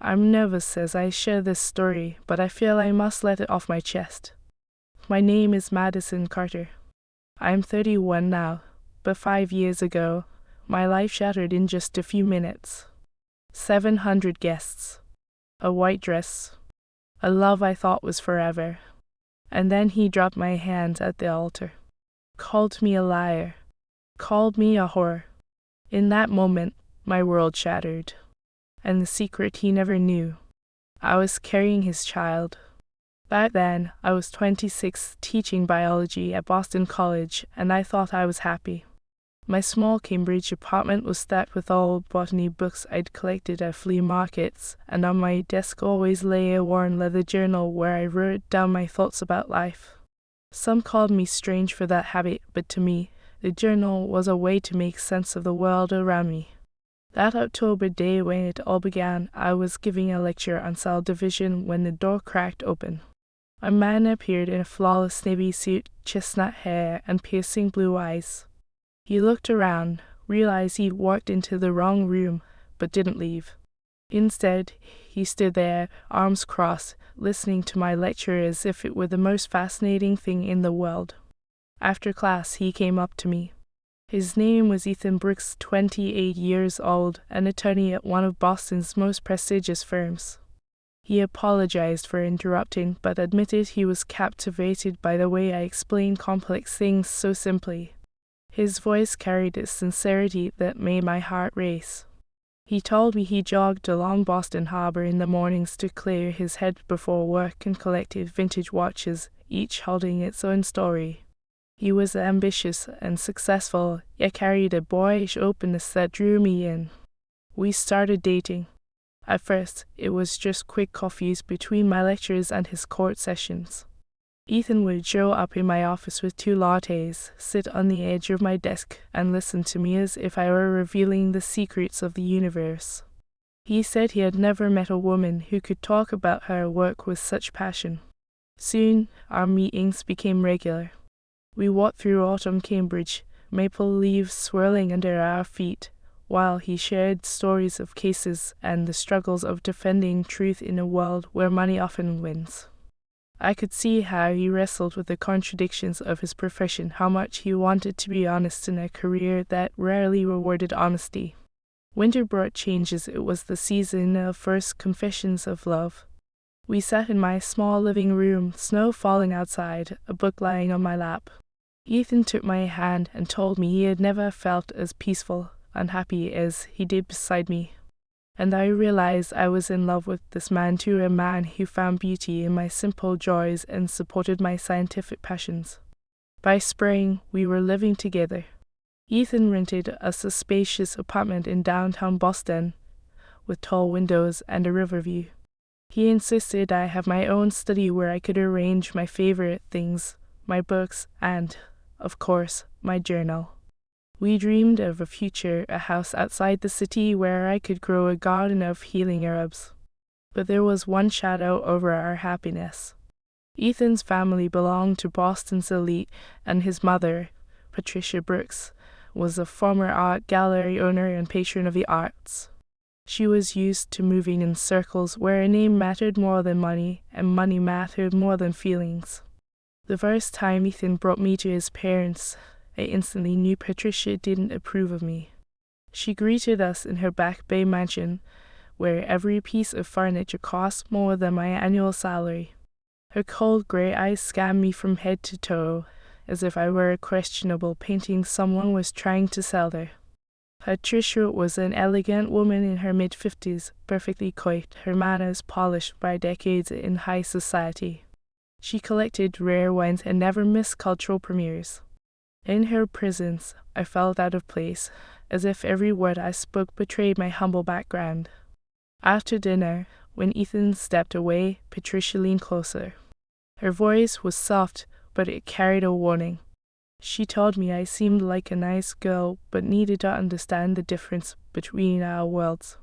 I'm nervous as I share this story, but I feel I must let it off my chest. My name is Madison Carter. I'm 31 now, but 5 years ago, my life shattered in just a few minutes. 700 guests, a white dress, a love I thought was forever. And then he dropped my hands at the altar, called me a liar, called me a whore. In that moment, my world shattered. And the secret he never knew, I was carrying his child. Back then, I was 26, teaching biology at Boston College, and I thought I was happy. My small Cambridge apartment was stacked with old botany books I'd collected at flea markets, and on my desk always lay a worn leather journal where I wrote down my thoughts about life. Some called me strange for that habit, but to me, the journal was a way to make sense of the world around me. That October day when it all began, I was giving a lecture on cell division when the door cracked open. A man appeared in a flawless navy suit, chestnut hair, and piercing blue eyes. He looked around, realized he'd walked into the wrong room, but didn't leave. Instead, he stood there, arms crossed, listening to my lecture as if it were the most fascinating thing in the world. After class, he came up to me. His name was Ethan Brooks, 28 years old, an attorney at one of Boston's most prestigious firms. He apologized for interrupting, but admitted he was captivated by the way I explained complex things so simply. His voice carried a sincerity that made my heart race. He told me he jogged along Boston Harbor in the mornings to clear his head before work and collected vintage watches, each holding its own story. He was ambitious and successful, yet carried a boyish openness that drew me in. We started dating. At first, it was just quick coffees between my lectures and his court sessions. Ethan would show up in my office with 2 lattes, sit on the edge of my desk, and listen to me as if I were revealing the secrets of the universe. He said he had never met a woman who could talk about her work with such passion. Soon, our meetings became regular. We walked through autumn Cambridge, maple leaves swirling under our feet, while he shared stories of cases and the struggles of defending truth in a world where money often wins. I could see how he wrestled with the contradictions of his profession, how much he wanted to be honest in a career that rarely rewarded honesty. Winter brought changes. It was the season of first confessions of love. We sat in my small living room, snow falling outside, a book lying on my lap. Ethan took my hand and told me he had never felt as peaceful, unhappy as he did beside me. And I realized I was in love with this man too, a man who found beauty in my simple joys and supported my scientific passions. By spring, we were living together. Ethan rented us a spacious apartment in downtown Boston, with tall windows and a river view. He insisted I have my own study where I could arrange my favorite things, my books, and, of course, my journal. We dreamed of a future, a house outside the city where I could grow a garden of healing herbs. But there was one shadow over our happiness. Ethan's family belonged to Boston's elite, and his mother, Patricia Brooks, was a former art gallery owner and patron of the arts. She was used to moving in circles where a name mattered more than money, and money mattered more than feelings. The first time Ethan brought me to his parents, I instantly knew Patricia didn't approve of me. She greeted us in her Back Bay mansion, where every piece of furniture cost more than my annual salary. Her cold grey eyes scanned me from head to toe, as if I were a questionable painting someone was trying to sell her. Patricia was an elegant woman in her mid-50s, perfectly coiffed, her manners polished by decades in high society. She collected rare wines and never missed cultural premieres. In her presence, I felt out of place, as if every word I spoke betrayed my humble background. After dinner, when Ethan stepped away, Patricia leaned closer. Her voice was soft, but it carried a warning. She told me I seemed like a nice girl, but needed to understand the difference between our worlds.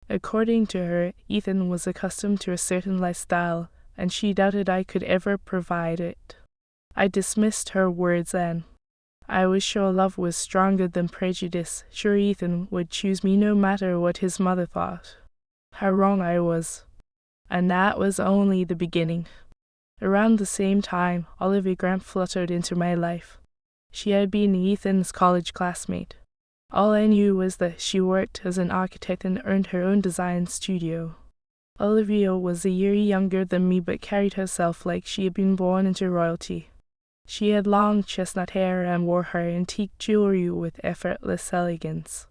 According to her, Ethan was accustomed to a certain lifestyle, and she doubted I could ever provide it. I dismissed her words then. I was sure love was stronger than prejudice, sure Ethan would choose me no matter what his mother thought. how wrong I was. And that was only the beginning. Around the same time, Olivia Grant fluttered into my life. She had been Ethan's college classmate. All I knew was that she worked as an architect and earned her own design studio. Olivia was a year younger than me but carried herself like she had been born into royalty. She had long chestnut hair and wore her antique jewelry with effortless elegance.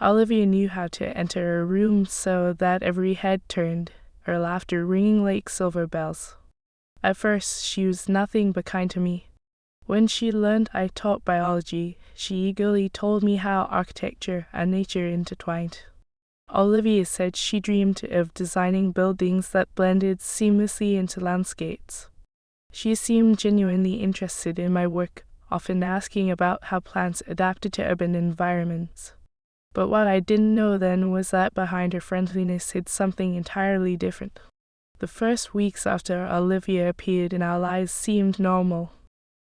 Olivia knew how to enter a room so that every head turned, her laughter ringing like silver bells. At first, she was nothing but kind to me. When she learned I taught biology, she eagerly told me how architecture and nature intertwined. Olivia said she dreamed of designing buildings that blended seamlessly into landscapes. She seemed genuinely interested in my work, often asking about how plants adapted to urban environments. But what I didn't know then was that behind her friendliness hid something entirely different. The first weeks after Olivia appeared in our lives seemed normal.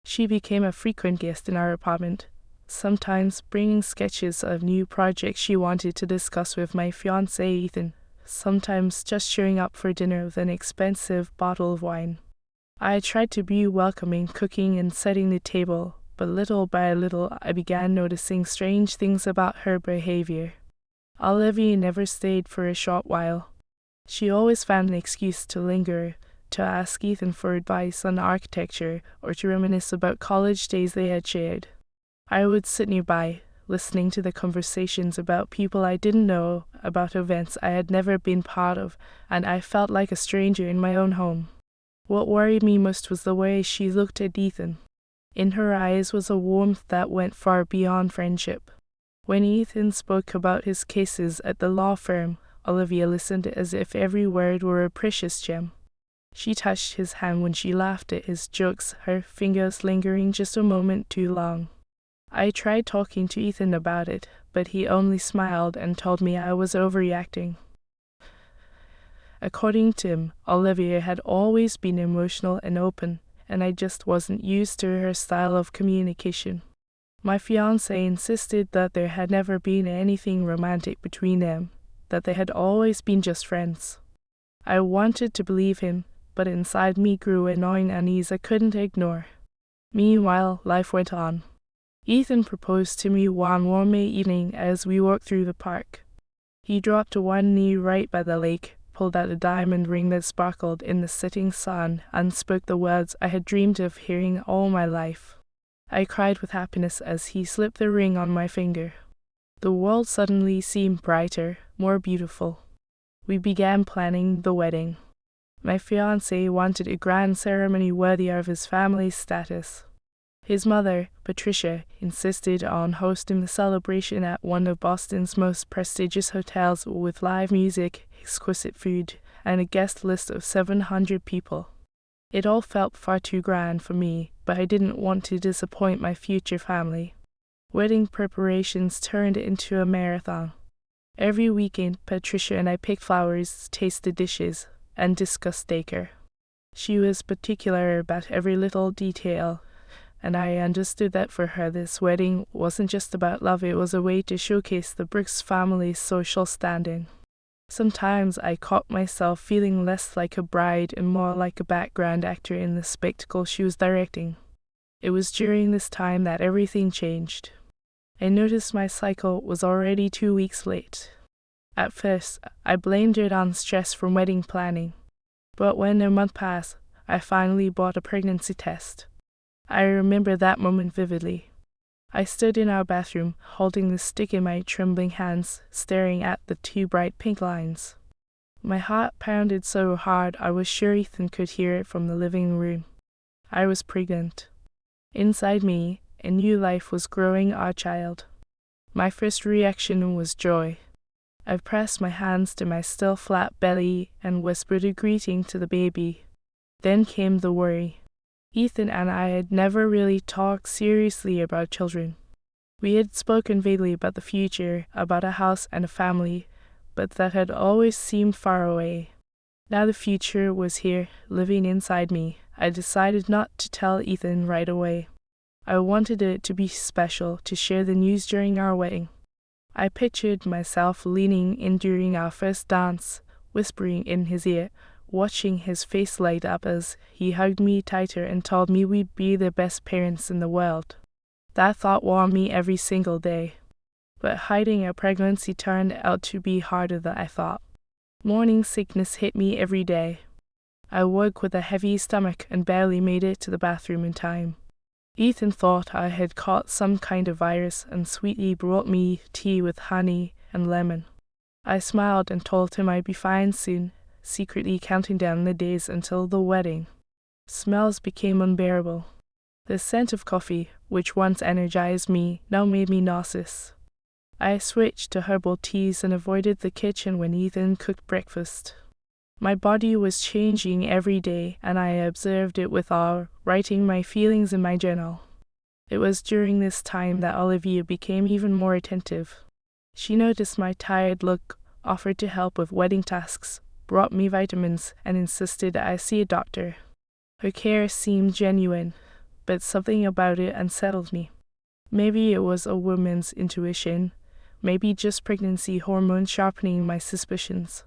She became a frequent guest in our apartment, sometimes bringing sketches of new projects she wanted to discuss with my fiancé Ethan, sometimes just showing up for dinner with an expensive bottle of wine. I tried to be welcoming, cooking and setting the table, but little by little I began noticing strange things about her behavior. Olivia never stayed for a short while. She always found an excuse to linger, to ask Ethan for advice on architecture, or to reminisce about college days they had shared. I would sit nearby, listening to the conversations about people I didn't know, about events I had never been part of, and I felt like a stranger in my own home. What worried me most was the way she looked at Ethan. In her eyes was a warmth that went far beyond friendship. When Ethan spoke about his cases at the law firm, Olivia listened as if every word were a precious gem. She touched his hand when she laughed at his jokes, her fingers lingering just a moment too long. I tried talking to Ethan about it, but he only smiled and told me I was overreacting. According to him, Olivia had always been emotional and open, and I just wasn't used to her style of communication. My fiancé insisted that there had never been anything romantic between them, that they had always been just friends. I wanted to believe him, but inside me grew a gnawing unease I couldn't ignore. Meanwhile, life went on. Ethan proposed to me one warm May evening as we walked through the park. He dropped to one knee right by the lake, pulled out a diamond ring that sparkled in the setting sun, and spoke the words I had dreamed of hearing all my life. I cried with happiness as he slipped the ring on my finger. The world suddenly seemed brighter, more beautiful. We began planning the wedding. My fiancé wanted a grand ceremony worthy of his family's status. His mother, Patricia, insisted on hosting the celebration at one of Boston's most prestigious hotels with live music, exquisite food, and a guest list of 700 people. It all felt far too grand for me, but I didn't want to disappoint my future family. Wedding preparations turned into a marathon. Every weekend, Patricia and I picked flowers, tasted dishes, and discussed decor. She was particular about every little detail, and I understood that for her this wedding wasn't just about love, it was a way to showcase the Brooks family's social standing. Sometimes I caught myself feeling less like a bride and more like a background actor in the spectacle she was directing. It was during this time that everything changed. I noticed my cycle was already 2 weeks late. At first, I blamed it on stress from wedding planning, but when a month passed, I finally bought a pregnancy test. I remember that moment vividly. I stood in our bathroom, holding the stick in my trembling hands, staring at the 2 bright pink lines. My heart pounded so hard I was sure Ethan could hear it from the living room. I was pregnant. Inside me, a new life was growing our child. My first reaction was joy. I pressed my hands to my still flat belly and whispered a greeting to the baby. Then came the worry. Ethan and I had never really talked seriously about children. We had spoken vaguely about the future, about a house and a family, but that had always seemed far away. Now the future was here, living inside me. I decided not to tell Ethan right away. I wanted it to be special, to share the news during our wedding. I pictured myself leaning in during our first dance, whispering in his ear, watching his face light up as he hugged me tighter and told me we'd be the best parents in the world. That thought warmed me every single day. But hiding a pregnancy turned out to be harder than I thought. Morning sickness hit me every day. I woke with a heavy stomach and barely made it to the bathroom in time. Ethan thought I had caught some kind of virus and sweetly brought me tea with honey and lemon. I smiled and told him I'd be fine soon, secretly counting down the days until the wedding. Smells became unbearable. The scent of coffee, which once energized me, now made me nauseous. I switched to herbal teas and avoided the kitchen when Ethan cooked breakfast. My body was changing every day, and I observed it with awe, writing my feelings in my journal. It was during this time that Olivia became even more attentive. She noticed my tired look, offered to help with wedding tasks, brought me vitamins, and insisted I see a doctor. Her care seemed genuine, but something about it unsettled me. Maybe it was a woman's intuition, maybe just pregnancy hormones sharpening my suspicions.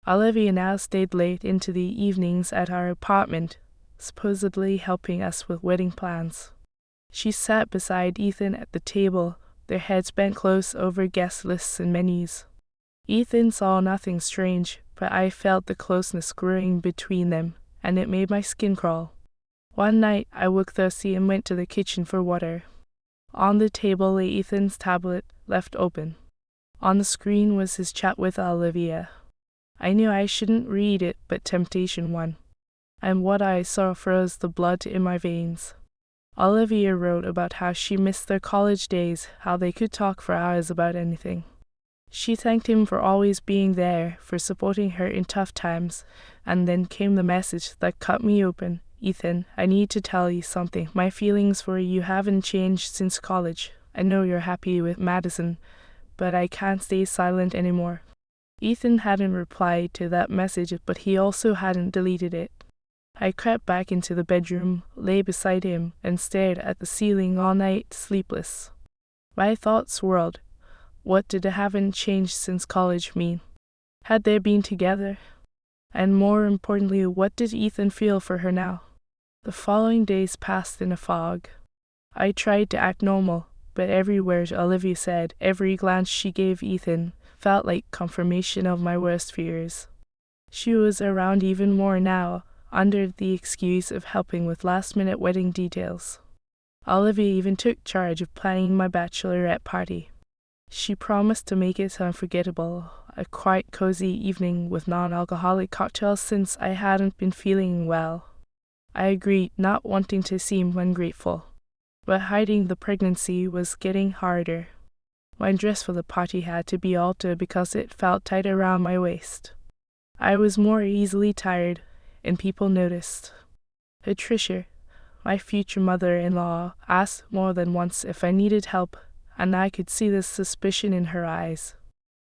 Olivia now stayed late into the evenings at our apartment, supposedly helping us with wedding plans. She sat beside Ethan at the table, their heads bent close over guest lists and menus. Ethan saw nothing strange, but I felt the closeness growing between them, and it made my skin crawl. One night, I woke thirsty and went to the kitchen for water. On the table lay Ethan's tablet, left open. On the screen was his chat with Olivia. I knew I shouldn't read it, but temptation won. And what I saw froze the blood in my veins. Olivia wrote about how she missed their college days, how they could talk for hours about anything. She thanked him for always being there, for supporting her in tough times, and then came the message that cut me open. Ethan, I need to tell you something. My feelings for you haven't changed since college. I know you're happy with Madison, but I can't stay silent anymore. Ethan hadn't replied to that message, but he also hadn't deleted it. I crept back into the bedroom, lay beside him, and stared at the ceiling all night, sleepless. My thoughts swirled. What did haven't changed since college mean? Had they been together? And more importantly, what did Ethan feel for her now? The following days passed in a fog. I tried to act normal, but every word Olivia said, every glance she gave Ethan, felt like confirmation of my worst fears. She was around even more now, under the excuse of helping with last-minute wedding details. Olivia even took charge of planning my bachelorette party. She promised to make it unforgettable, a quiet, cozy evening with non-alcoholic cocktails since I hadn't been feeling well. I agreed, not wanting to seem ungrateful. But hiding the pregnancy was getting harder. My dress for the party had to be altered because it felt tight around my waist. I was more easily tired, and people noticed. Patricia, my future mother-in-law, asked more than once if I needed help, and I could see the suspicion in her eyes.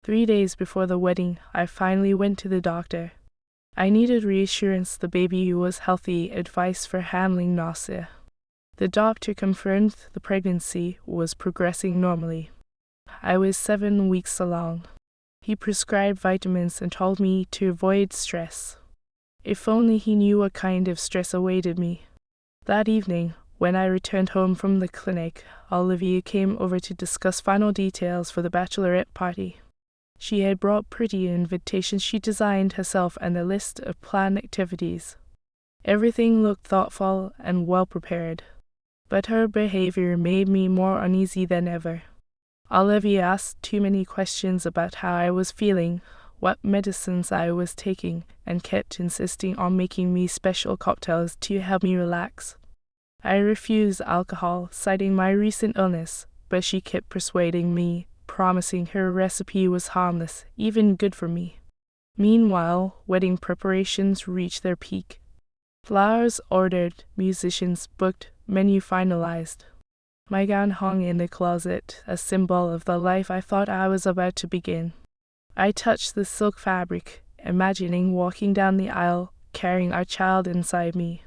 3 days before the wedding, I finally went to the doctor. I needed reassurance the baby was healthy, advice for handling nausea. The doctor confirmed the pregnancy was progressing normally. I was 7 weeks along. He prescribed vitamins and told me to avoid stress. If only he knew what kind of stress awaited me. That evening, when I returned home from the clinic, Olivia came over to discuss final details for the bachelorette party. She had brought pretty invitations she designed herself and a list of planned activities. Everything looked thoughtful and well prepared, but her behavior made me more uneasy than ever. Olivia asked too many questions about how I was feeling, what medicines I was taking, and kept insisting on making me special cocktails to help me relax. I refused alcohol, citing my recent illness, but she kept persuading me, promising her recipe was harmless, even good for me. Meanwhile, wedding preparations reached their peak. Flowers ordered, musicians booked, menu finalized. My gown hung in the closet, a symbol of the life I thought I was about to begin. I touched the silk fabric, imagining walking down the aisle, carrying our child inside me.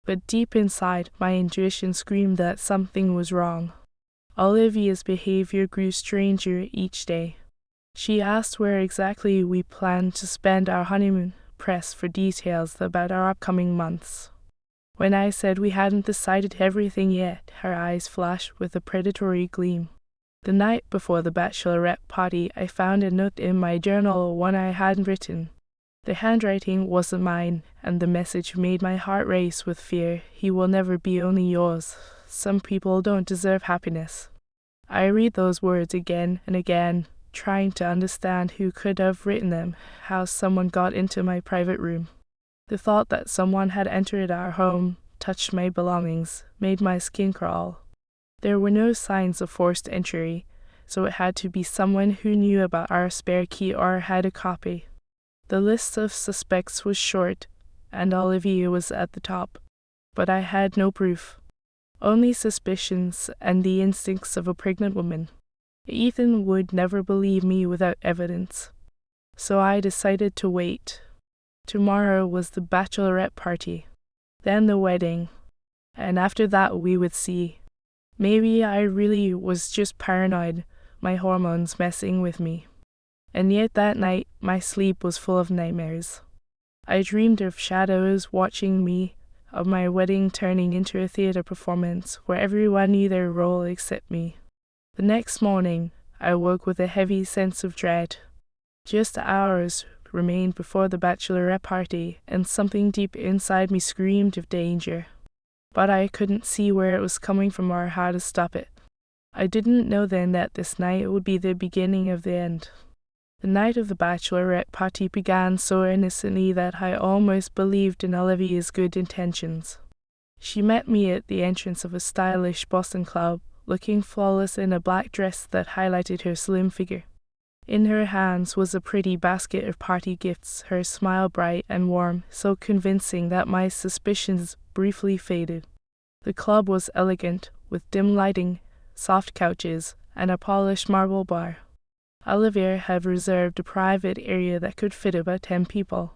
But deep inside, my intuition screamed that something was wrong. Olivia's behavior grew stranger each day. She asked where exactly we planned to spend our honeymoon, pressed for details about our upcoming months. When I said we hadn't decided everything yet, her eyes flashed with a predatory gleam. The night before the bachelorette party, I found a note in my journal, one I hadn't written. The handwriting wasn't mine, and the message made my heart race with fear. He will never be only yours. Some people don't deserve happiness. I read those words again and again, trying to understand who could have written them, how someone got into my private room. The thought that someone had entered our home, touched my belongings, made my skin crawl. There were no signs of forced entry, so it had to be someone who knew about our spare key or had a copy. The list of suspects was short, and Olivia was at the top, but I had no proof. Only suspicions and the instincts of a pregnant woman. Ethan would never believe me without evidence. So I decided to wait. Tomorrow was the bachelorette party, then the wedding, and after that we would see. Maybe I really was just paranoid, my hormones messing with me. And yet that night, my sleep was full of nightmares. I dreamed of shadows watching me, of my wedding turning into a theater performance where everyone knew their role except me. The next morning, I woke with a heavy sense of dread. Just hours remained before the bachelorette party, and something deep inside me screamed of danger. But I couldn't see where it was coming from or how to stop it. I didn't know then that this night would be the beginning of the end. The night of the bachelorette party began so innocently that I almost believed in Olivia's good intentions. She met me at the entrance of a stylish Boston club, looking flawless in a black dress that highlighted her slim figure. In her hands was a pretty basket of party gifts, her smile bright and warm, so convincing that my suspicions briefly faded. The club was elegant, with dim lighting, soft couches, and a polished marble bar. Olivia had reserved a private area that could fit about 10 people.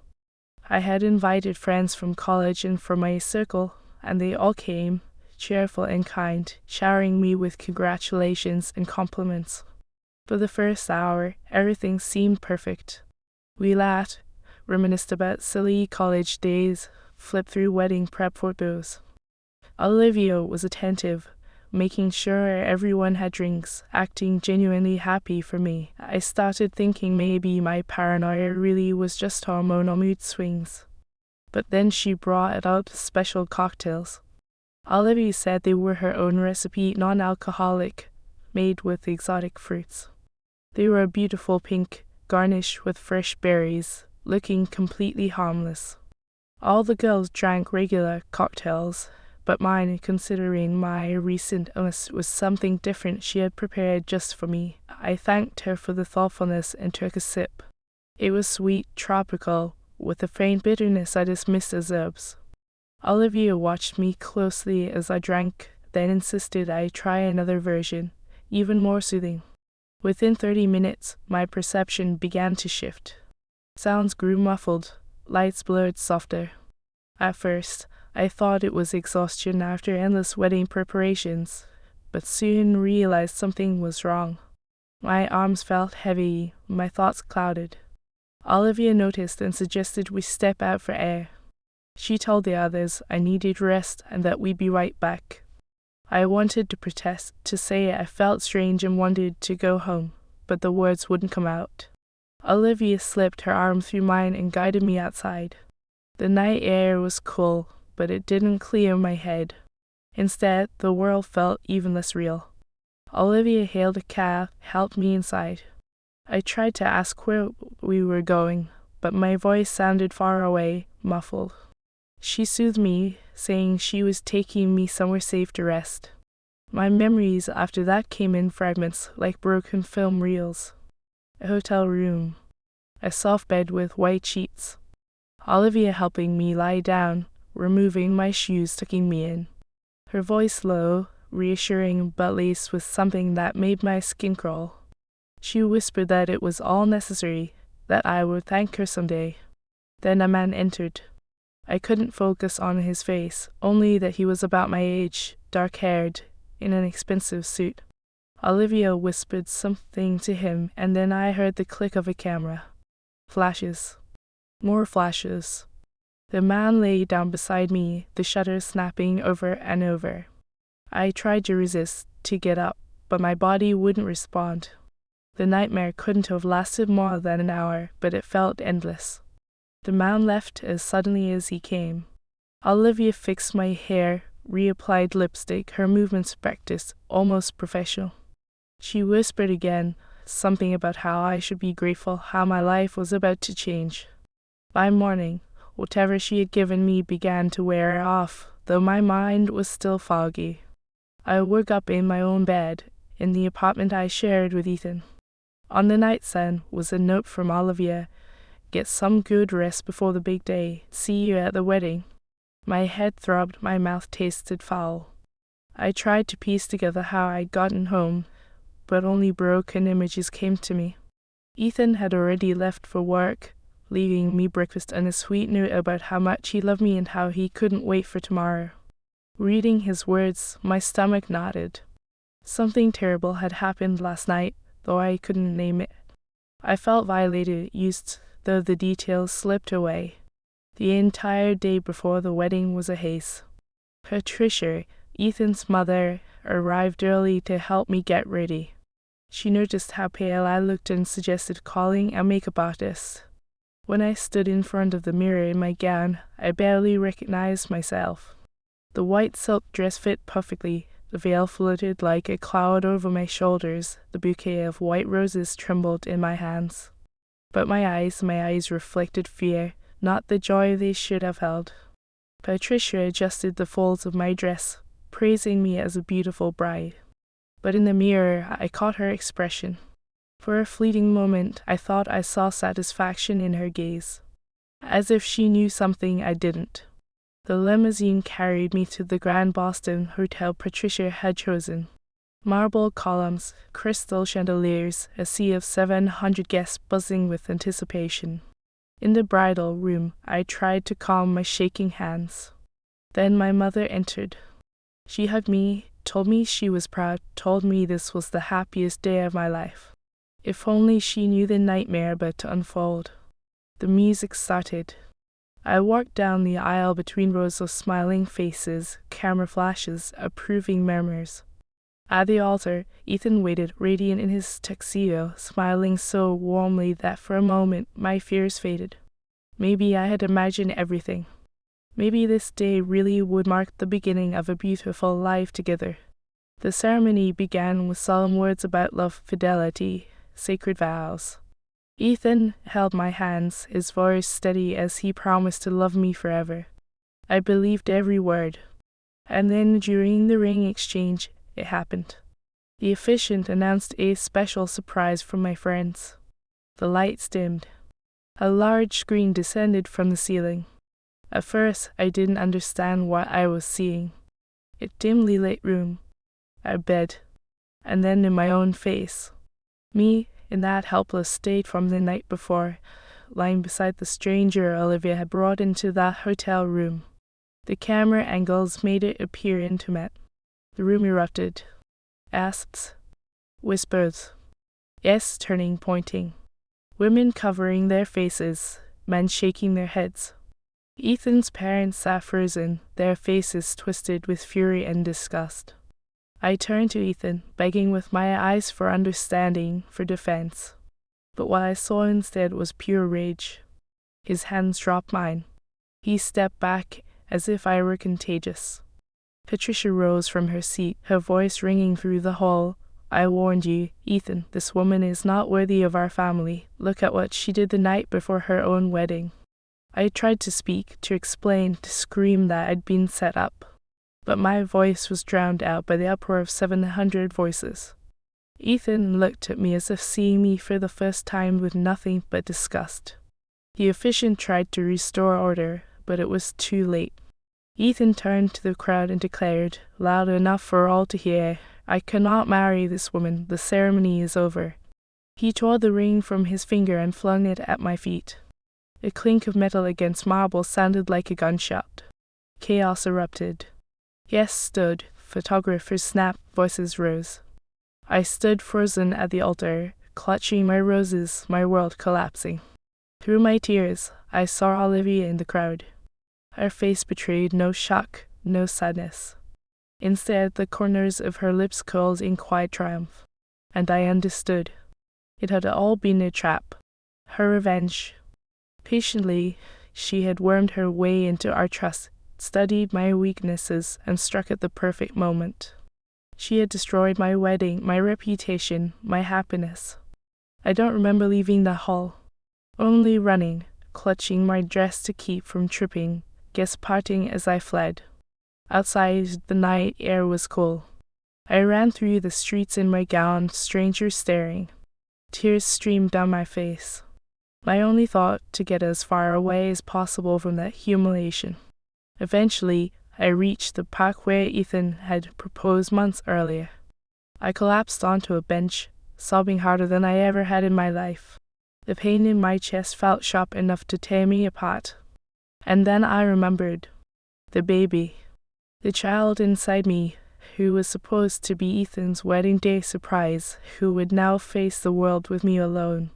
I had invited friends from college and from my circle, and they all came, cheerful and kind, showering me with congratulations and compliments. For the first hour, everything seemed perfect. We laughed, reminisced about silly college days, flipped through wedding prep photos. Olivia was attentive, making sure everyone had drinks, acting genuinely happy for me. I started thinking maybe my paranoia really was just hormonal mood swings. But then she brought out special cocktails. Olivia said they were her own recipe, non-alcoholic, made with exotic fruits. They were a beautiful pink, garnished with fresh berries, looking completely harmless. All the girls drank regular cocktails, but mine, considering my recent illness, was something different she had prepared just for me. I thanked her for the thoughtfulness and took a sip. It was sweet, tropical, with a faint bitterness I dismissed as herbs. Olivia watched me closely as I drank, then insisted I try another version, even more soothing. Within 30 minutes, my perception began to shift. Sounds grew muffled, lights blurred softer. At first, I thought it was exhaustion after endless wedding preparations, but soon realized something was wrong. My arms felt heavy, my thoughts clouded. Olivia noticed and suggested we step out for air. She told the others I needed rest and that we'd be right back. I wanted to protest, to say I felt strange and wanted to go home, but the words wouldn't come out. Olivia slipped her arm through mine and guided me outside. The night air was cool, but it didn't clear my head. Instead, the world felt even less real. Olivia hailed a cab, helped me inside. I tried to ask where we were going, but my voice sounded far away, muffled. She soothed me, saying she was taking me somewhere safe to rest. My memories after that came in fragments, like broken film reels. A hotel room. A soft bed with white sheets. Olivia helping me lie down, removing my shoes, tucking me in. Her voice low, reassuring but laced with something that made my skin crawl. She whispered that it was all necessary, that I would thank her someday. Then a man entered. I couldn't focus on his face, only that he was about my age, dark-haired, in an expensive suit. Olivia whispered something to him, and then I heard the click of a camera. Flashes. More flashes. The man lay down beside me, the shutters snapping over and over. I tried to resist, to get up, but my body wouldn't respond. The nightmare couldn't have lasted more than an hour, but it felt endless. The man left as suddenly as he came. Olivia fixed my hair, reapplied lipstick, her movements practiced, almost professional. She whispered again, something about how I should be grateful, how my life was about to change. By morning, whatever she had given me began to wear off, though my mind was still foggy. I woke up in my own bed, in the apartment I shared with Ethan. On the nightstand was a note from Olivia. Get some good rest before the big day. See you at the wedding. My head throbbed, my mouth tasted foul. I tried to piece together how I'd gotten home, but only broken images came to me. Ethan had already left for work, leaving me breakfast and a sweet note about how much he loved me and how he couldn't wait for tomorrow. Reading his words, my stomach knotted. Something terrible had happened last night, though I couldn't name it. I felt violated, used, though the details slipped away. The entire day before the wedding was a haze. Patricia, Ethan's mother, arrived early to help me get ready. She noticed how pale I looked and suggested calling a makeup artist. When I stood in front of the mirror in my gown, I barely recognized myself. The white silk dress fit perfectly, the veil floated like a cloud over my shoulders, the bouquet of white roses trembled in my hands. But my eyes reflected fear, not the joy they should have held. Patricia adjusted the folds of my dress, praising me as a beautiful bride. But in the mirror, I caught her expression. For a fleeting moment, I thought I saw satisfaction in her gaze, as if she knew something I didn't. The limousine carried me to the Grand Boston hotel Patricia had chosen. Marble columns, crystal chandeliers, a sea of 700 guests buzzing with anticipation. In the bridal room, I tried to calm my shaking hands. Then my mother entered. She hugged me, told me she was proud, told me this was the happiest day of my life. If only she knew the nightmare about to unfold. The music started. I walked down the aisle between rows of smiling faces, camera flashes, approving murmurs. At the altar, Ethan waited, radiant in his tuxedo, smiling so warmly that for a moment my fears faded. Maybe I had imagined everything. Maybe this day really would mark the beginning of a beautiful life together. The ceremony began with solemn words about love, fidelity, sacred vows. Ethan held my hands, his voice steady as he promised to love me forever. I believed every word. And then during the ring exchange, it happened. The officiant announced a special surprise from my friends. The lights dimmed. A large screen descended from the ceiling. At first, I didn't understand what I was seeing. A dimly lit room, a bed, and then in my own face. Me, in that helpless state from the night before, lying beside the stranger Olivia had brought into that hotel room. The camera angles made it appear intimate. The room erupted. Asps, whispers, yes turning, pointing. Women covering their faces, men shaking their heads. Ethan's parents sat frozen, their faces twisted with fury and disgust. I turned to Ethan, begging with my eyes for understanding, for defense. But what I saw instead was pure rage. His hands dropped mine. He stepped back as if I were contagious. Patricia rose from her seat, her voice ringing through the hall. I warned you, Ethan, this woman is not worthy of our family. Look at what she did the night before her own wedding. I tried to speak, to explain, to scream that I'd been set up. But my voice was drowned out by the uproar of 700 voices. Ethan looked at me as if seeing me for the first time with nothing but disgust. The officiant tried to restore order, but it was too late. Ethan turned to the crowd and declared, loud enough for all to hear, I cannot marry this woman, the ceremony is over. He tore the ring from his finger and flung it at my feet. A clink of metal against marble sounded like a gunshot. Chaos erupted. Guests stood, photographers snapped, voices rose. I stood frozen at the altar, clutching my roses, my world collapsing. Through my tears, I saw Olivia in the crowd. Her face betrayed no shock, no sadness. Instead, the corners of her lips curled in quiet triumph. And I understood. It had all been a trap. Her revenge. Patiently, she had wormed her way into our trust, studied my weaknesses, and struck at the perfect moment. She had destroyed my wedding, my reputation, my happiness. I don't remember leaving the hall. Only running, clutching my dress to keep from tripping, guests parting as I fled. Outside, the night air was cool. I ran through the streets in my gown, strangers staring. Tears streamed down my face. My only thought to get as far away as possible from that humiliation. Eventually, I reached the park where Ethan had proposed months earlier. I collapsed onto a bench, sobbing harder than I ever had in my life. The pain in my chest felt sharp enough to tear me apart. And then I remembered. The baby. The child inside me, who was supposed to be Ethan's wedding day surprise, who would now face the world with me alone.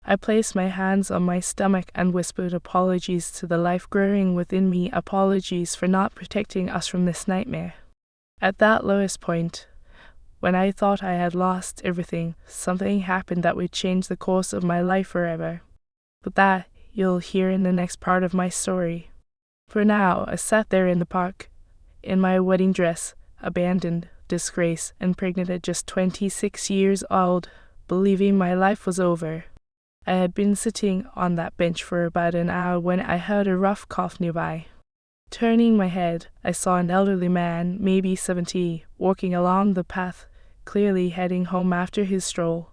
I placed my hands on my stomach and whispered apologies to the life growing within me, apologies for not protecting us from this nightmare. At that lowest point, when I thought I had lost everything, something happened that would change the course of my life forever. But that you'll hear in the next part of my story. For now, I sat there in the park, in my wedding dress, abandoned, disgraced, and pregnant at just 26 years old, believing my life was over. I had been sitting on that bench for about an hour when I heard a rough cough nearby. Turning my head, I saw an elderly man, maybe 70, walking along the path, clearly heading home after his stroll.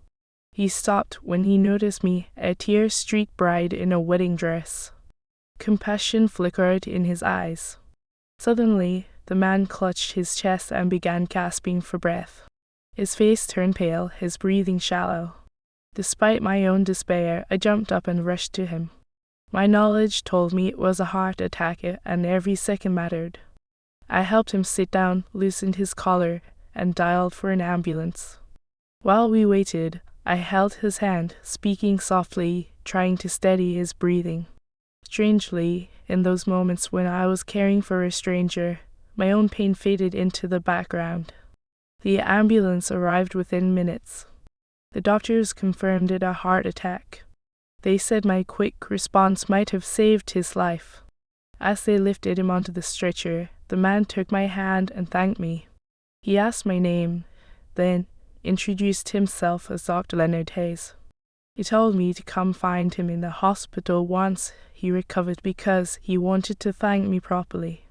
He stopped when he noticed me, a tear-streaked bride in a wedding dress. Compassion flickered in his eyes. Suddenly, the man clutched his chest and began gasping for breath. His face turned pale, his breathing shallow. Despite my own despair, I jumped up and rushed to him. My knowledge told me it was a heart attack and every second mattered. I helped him sit down, loosened his collar, and dialed for an ambulance. While we waited, I held his hand, speaking softly, trying to steady his breathing. Strangely, in those moments when I was caring for a stranger, my own pain faded into the background. The ambulance arrived within minutes. The doctors confirmed it a heart attack. They said my quick response might have saved his life. As they lifted him onto the stretcher, the man took my hand and thanked me. He asked my name, then introduced himself as Dr. Leonard Hayes. He told me to come find him in the hospital once he recovered because he wanted to thank me properly.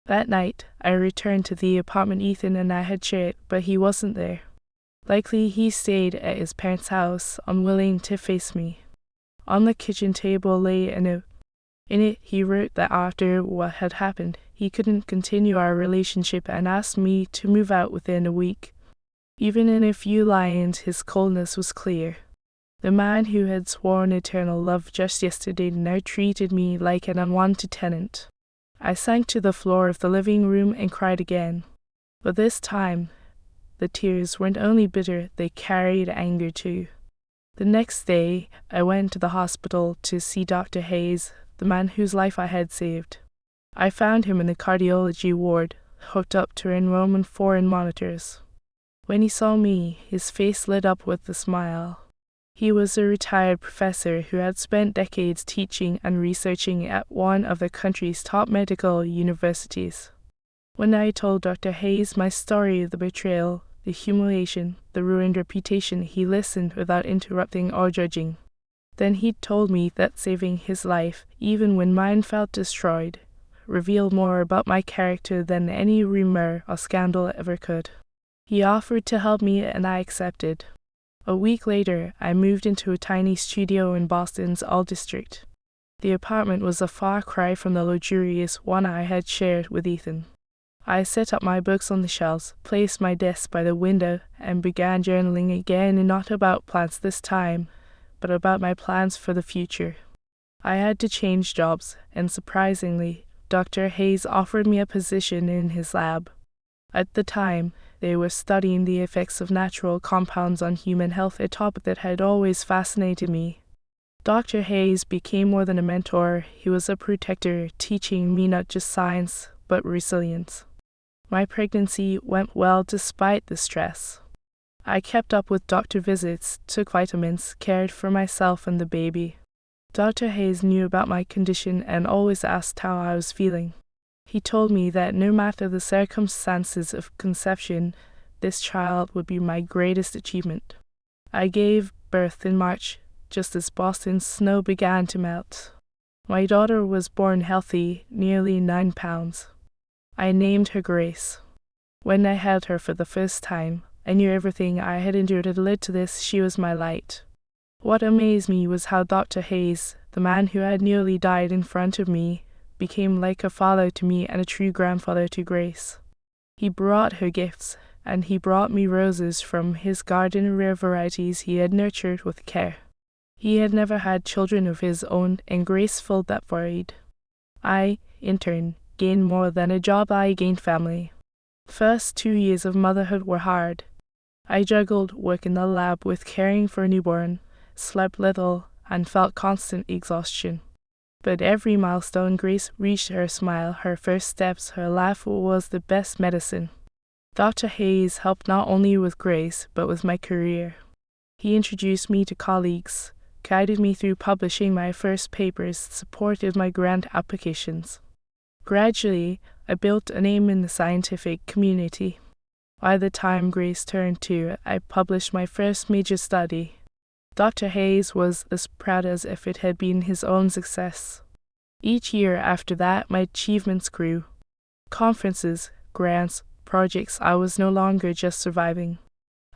That night, I returned to the apartment Ethan and I had shared, but he wasn't there. Likely he stayed at his parents' house, unwilling to face me. On the kitchen table lay a note. In it, he wrote that after what had happened, he couldn't continue our relationship and asked me to move out within a week. Even in a few lines, his coldness was clear. The man who had sworn eternal love just yesterday now treated me like an unwanted tenant. I sank to the floor of the living room and cried again. But this time, the tears weren't only bitter, they carried anger too. The next day, I went to the hospital to see Dr. Hayes, the man whose life I had saved. I found him in the cardiology ward, hooked up to enrollment 4 monitors. When he saw me, his face lit up with a smile. He was a retired professor who had spent decades teaching and researching at one of the country's top medical universities. When I told Dr. Hayes my story of the betrayal, the humiliation, the ruined reputation, he listened without interrupting or judging. Then he told me that saving his life, even when mine felt destroyed, revealed more about my character than any rumor or scandal ever could. He offered to help me and I accepted. A week later, I moved into a tiny studio in Boston's All District. The apartment was a far cry from the luxurious one I had shared with Ethan. I set up my books on the shelves, placed my desk by the window, and began journaling again, not about plans this time, but about my plans for the future. I had to change jobs, and surprisingly, Dr. Hayes offered me a position in his lab. At the time, They were studying the effects of natural compounds on human health, a topic that had always fascinated me. Dr. Hayes became more than a mentor. He was a protector, teaching me not just science, but resilience. My pregnancy went well despite the stress. I kept up with doctor visits, took vitamins, cared for myself and the baby. Dr. Hayes knew about my condition and always asked how I was feeling. He told me that no matter the circumstances of conception, this child would be my greatest achievement. I gave birth in March, just as Boston's snow began to melt. My daughter was born healthy, nearly 9 pounds. I named her Grace. When I held her for the first time, I knew everything I had endured had led to this. She was my light. What amazed me was how Dr. Hayes, the man who had nearly died in front of me, became like a father to me and a true grandfather to Grace. He brought her gifts, and he brought me roses from his garden, rare varieties he had nurtured with care. He had never had children of his own, and Grace filled that void. I, in turn, gained more than a job. I gained family. First 2 years of motherhood were hard. I juggled work in the lab with caring for a newborn, slept little, and felt constant exhaustion. But every milestone Grace reached, her smile, her first steps, her laugh was the best medicine. Dr. Hayes helped not only with Grace, but with my career. He introduced me to colleagues, guided me through publishing my first papers, supported my grant applications. Gradually, I built a name in the scientific community. By the time Grace turned 2, I published my first major study. Dr. Hayes was as proud as if it had been his own success. Each year after that, my achievements grew. Conferences, grants, projects, I was no longer just surviving.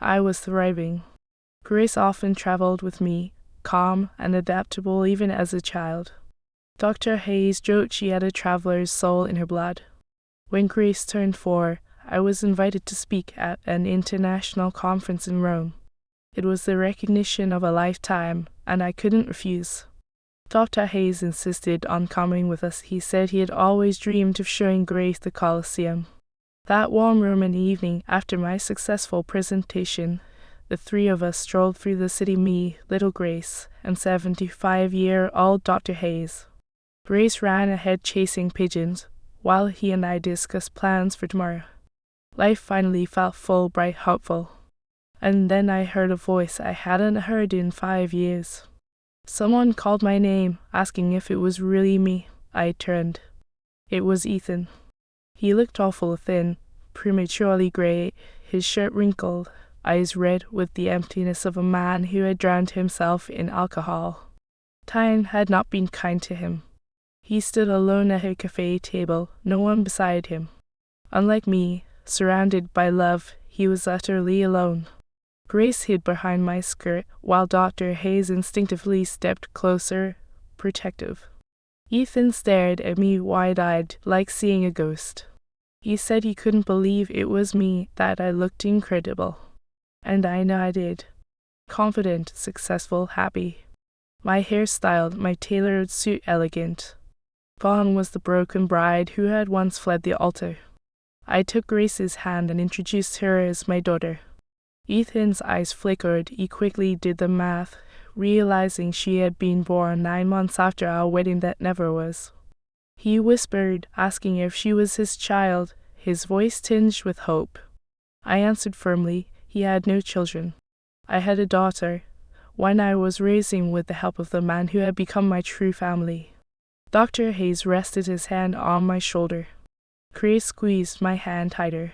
I was thriving. Grace often traveled with me, calm and adaptable even as a child. Dr. Hayes joked she had a traveler's soul in her blood. When Grace turned 4, I was invited to speak at an international conference in Rome. It was the recognition of a lifetime, and I couldn't refuse. Dr. Hayes insisted on coming with us. He said he had always dreamed of showing Grace the Colosseum. That warm Roman evening, after my successful presentation, the 3 of us strolled through the city, me, little Grace, and 75-year-old Dr. Hayes. Grace ran ahead chasing pigeons, while he and I discussed plans for tomorrow. Life finally felt full, bright, hopeful. And then I heard a voice I hadn't heard in 5 years. Someone called my name, asking if it was really me. I turned. It was Ethan. He looked awful thin, prematurely gray, his shirt wrinkled, eyes red with the emptiness of a man who had drowned himself in alcohol. Time had not been kind to him. He stood alone at a cafe table, no one beside him. Unlike me, surrounded by love, he was utterly alone. Grace hid behind my skirt, while Dr. Hayes instinctively stepped closer, protective. Ethan stared at me wide-eyed, like seeing a ghost. He said he couldn't believe it was me, that I looked incredible. And I nodded. Confident, successful, happy. My hair styled, my tailored suit elegant. Gone was the broken bride who had once fled the altar. I took Grace's hand and introduced her as my daughter. Ethan's eyes flickered. He quickly did the math, realizing she had been born 9 months after our wedding that never was. He whispered, asking if she was his child, his voice tinged with hope. I answered firmly, he had no children. I had a daughter, one I was raising with the help of the man who had become my true family. Dr. Hayes rested his hand on my shoulder. Grace squeezed my hand tighter.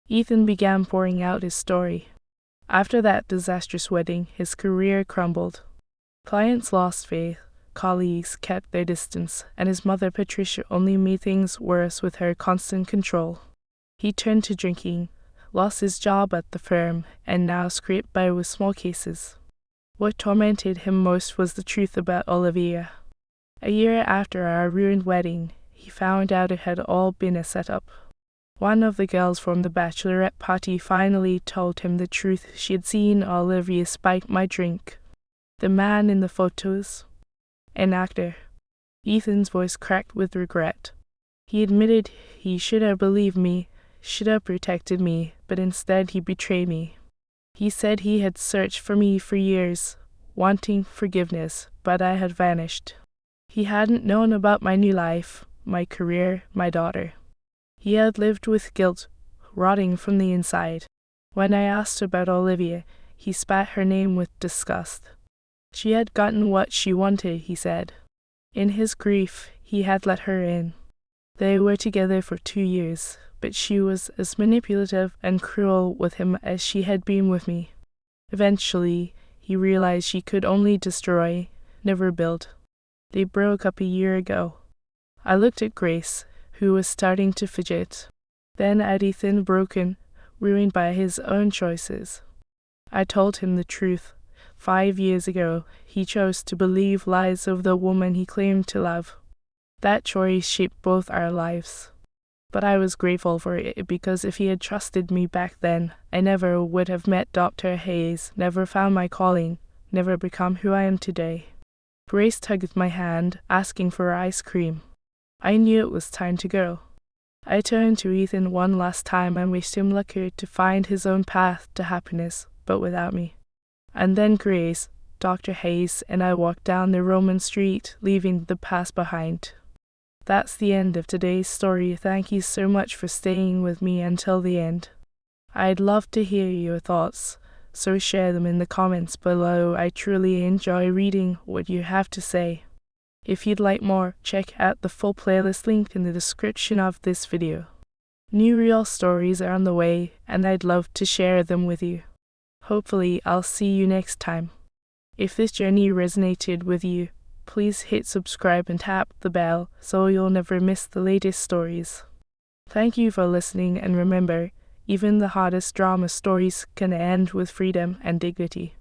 Ethan began pouring out his story. After that disastrous wedding, his career crumbled. Clients lost faith, colleagues kept their distance, and his mother Patricia only made things worse with her constant control. He turned to drinking, lost his job at the firm, and now scraped by with small cases. What tormented him most was the truth about Olivia. A year after our ruined wedding, he found out it had all been a setup. One of the girls from the Bachelorette party finally told him the truth. She had seen Olivia spike my drink. The man in the photos? An actor. Ethan's voice cracked with regret. He admitted he should have believed me. should have protected me, but instead he betrayed me. He said he had searched for me for years, wanting forgiveness, but I had vanished. He hadn't known about my new life, my career, my daughter. He had lived with guilt, rotting from the inside. When I asked about Olivia, he spat her name with disgust. She had gotten what she wanted, he said. In his grief, he had let her in. They were together for 2 years, but she was as manipulative and cruel with him as she had been with me. Eventually, he realized she could only destroy, never build. They broke up a year ago. I looked at Grace, who was starting to fidget, then at Ethan, broken, ruined by his own choices. I told him the truth. 5 years ago, he chose to believe lies of the woman he claimed to love. That choice shaped both our lives. But I was grateful for it, because if he had trusted me back then, I never would have met Dr. Hayes, never found my calling, never become who I am today. Grace tugged my hand, asking for ice cream. I knew it was time to go. I turned to Ethan one last time and wished him luck to find his own path to happiness, but without me. And then Grace, Dr. Hayes, and I walked down the Roman street, leaving the past behind. That's the end of today's story. Thank you so much for staying with me until the end. I'd love to hear your thoughts, so share them in the comments below. I truly enjoy reading what you have to say. If you'd like more, check out the full playlist linked in the description of this video. New real stories are on the way, and I'd love to share them with you. Hopefully, I'll see you next time. If this journey resonated with you, please hit subscribe and tap the bell so you'll never miss the latest stories. Thank you for listening, and remember, even the hardest drama stories can end with freedom and dignity.